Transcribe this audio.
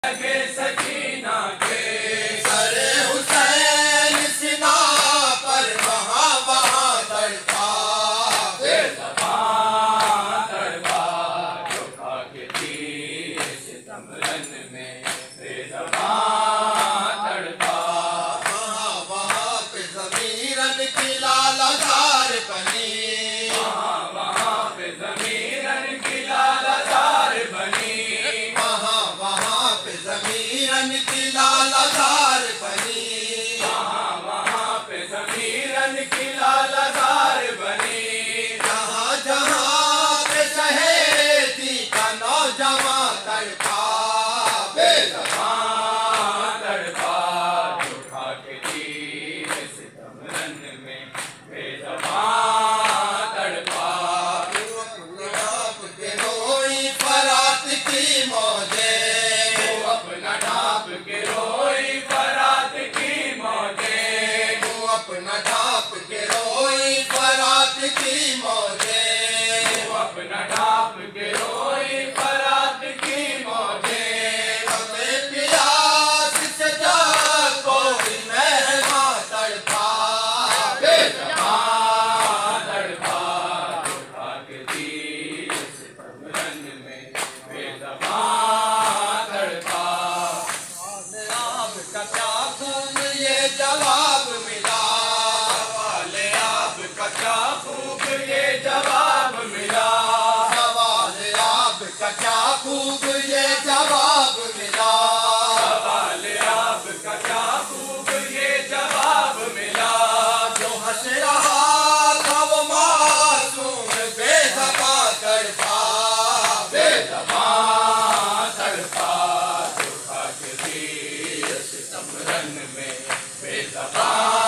लगे सकीना के सरे हुसैन सिना पर वहाँ वहाँ तड़पा बेज़बान तड़पा जो खा के तीर सितमरन में बेज़बान तड़पा वहाँ वहाँ पे ज़मीरन की लालजार बनी वहाँ पे ज़मीरन की लालजार बनी वहाँ पे ज़मीरन की लालजार बनी वहाँ पे ज़मीरन की लालजार बनी जहाँ जहाँ पे शहीदी का नौजवान तड़पा बेज़बान तड़पा जो खा के तीर सितमरन में बेज़बान तड़पा के रोई फरात की मौजे अपना ढाप के रोई फरात की मौजे अपना ढाप के रोई फरात की मौजे अपना ढाप के रोई फरात की मौजे हमें प्यास से जा कोई मेहमान तड़पा बेज़बान तड़पा जो खा के तीर सितमरन में बेज़बान तड़पा आपका क्या खूब ये जवाब मिला सवाले आपका क्या खूब ये जवाब मिला सवाल आपका क्या खूब ये जवाब मिला सवाले आपका क्या खूब ये जवाब मिला जो हंस रहा था वो मासूम बेज़बान तड़पा बेज़बान तड़पा जो खा के तीर सितमरन में बेज़बान